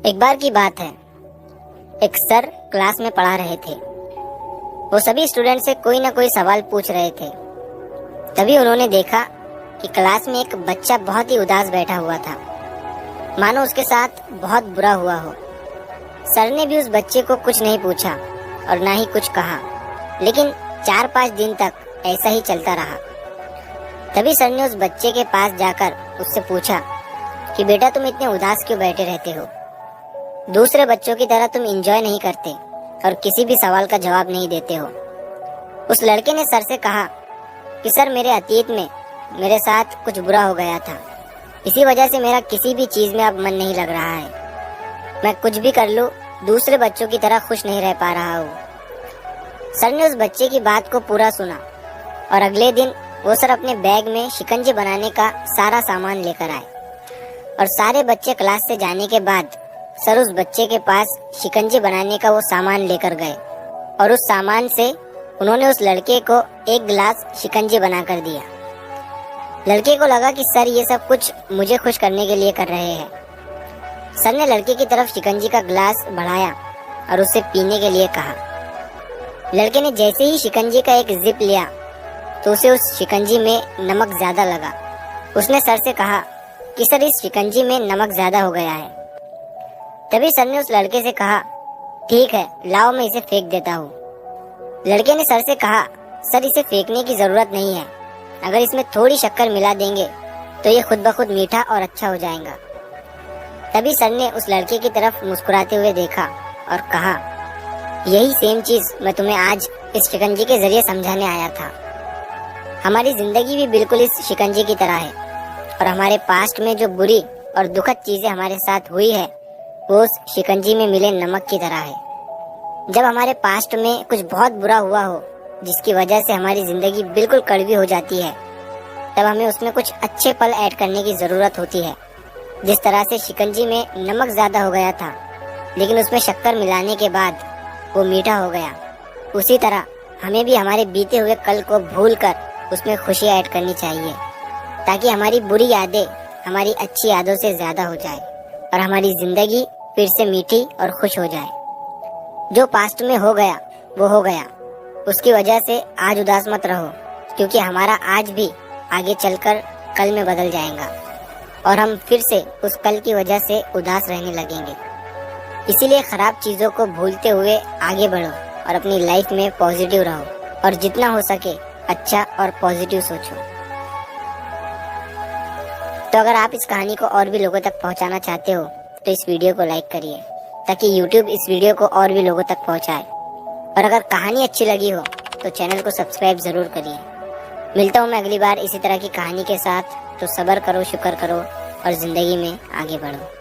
एक बार की बात है, एक सर क्लास में पढ़ा रहे थे। वो सभी स्टूडेंट से कोई ना कोई सवाल पूछ रहे थे। तभी उन्होंने देखा कि क्लास में एक बच्चा बहुत ही उदास बैठा हुआ था, मानो उसके साथ बहुत बुरा हुआ हो। सर ने भी उस बच्चे को कुछ नहीं पूछा और ना ही कुछ कहा, लेकिन 4-5 दिन तक ऐसा ही चलता रहा। तभी सर ने उस बच्चे के पास जाकर उससे पूछा कि बेटा, तुम इतने उदास क्यों बैठे रहते हो? दूसरे बच्चों की तरह तुम एंजॉय नहीं करते और किसी भी सवाल का जवाब नहीं देते हो। उस लड़के ने सर से कहा कि सर, मेरे अतीत में मेरे साथ कुछ बुरा हो गया था, इसी वजह से मेरा किसी भी चीज में अब मन नहीं लग रहा है। मैं कुछ भी कर लूं, दूसरे बच्चों की तरह खुश नहीं रह पा रहा हूँ। सर ने उस बच्चे की बात को पूरा सुना और अगले दिन वो सर अपने बैग में शिकंजी बनाने का सारा सामान लेकर आए और सारे बच्चे क्लास से जाने के बाद सर उस बच्चे के पास शिकंजी बनाने का वो सामान लेकर गए और उस सामान से उन्होंने उस लड़के को एक गिलास शिकंजी बनाकर दिया। लड़के को लगा कि सर ये सब कुछ मुझे खुश करने के लिए कर रहे हैं। सर ने लड़के की तरफ शिकंजी का गिलास बढ़ाया और उसे पीने के लिए कहा। लड़के ने जैसे ही शिकंजी का एक जिप लिया तो उसे उस शिकंजी में नमक ज्यादा लगा। उसने सर से कहा कि सर, इस शिकंजी में नमक ज्यादा हो गया है। तभी सर ने उस लड़के से कहा, ठीक है, लाओ मैं इसे फेंक देता हूँ। लड़के ने सर से कहा, सर, इसे फेंकने की जरूरत नहीं है, अगर इसमें थोड़ी शक्कर मिला देंगे तो ये खुद ब खुद मीठा और अच्छा हो जाएगा। तभी सर ने उस लड़के की तरफ मुस्कुराते हुए देखा और कहा, यही सेम चीज मैं तुम्हें आज इस शिकंजी के जरिए समझाने आया था। हमारी जिंदगी भी बिल्कुल इस शिकंजी की तरह है और हमारे पास्ट में जो बुरी और दुखद चीजें हमारे साथ हुई है वो उस शिकंजी में मिले नमक की तरह है। जब हमारे पास्ट में कुछ बहुत बुरा हुआ हो जिसकी वजह से हमारी जिंदगी बिल्कुल कड़वी हो जाती है, तब हमें उसमें कुछ अच्छे पल ऐड करने की जरूरत होती है। जिस तरह से शिकंजी में नमक ज्यादा हो गया था लेकिन उसमें शक्कर मिलाने के बाद वो मीठा हो गया, उसी तरह हमें भी हमारे बीते हुए कल को भूल कर उसमें खुशी ऐड करनी चाहिए, ताकि हमारी बुरी यादें हमारी अच्छी यादों से ज्यादा हो जाए और हमारी जिंदगी फिर से मीठी और खुश हो जाए। जो पास्ट में हो गया वो हो गया, उसकी वजह से आज उदास मत रहो, क्योंकि हमारा आज भी आगे चलकर कल में बदल जाएगा और हम फिर से उस कल की वजह से उदास रहने लगेंगे। इसीलिए खराब चीजों को भूलते हुए आगे बढ़ो और अपनी लाइफ में पॉजिटिव रहो और जितना हो सके अच्छा और पॉजिटिव सोचो। तो अगर आप इस कहानी को और भी लोगों तक पहुंचाना चाहते हो तो इस वीडियो को लाइक करिए, ताकि YouTube इस वीडियो को और भी लोगों तक पहुंचाए। और अगर कहानी अच्छी लगी हो तो चैनल को सब्सक्राइब जरूर करिए। मिलता हूँ मैं अगली बार इसी तरह की कहानी के साथ। तो सब्र करो, शुक्र करो और जिंदगी में आगे बढ़ो।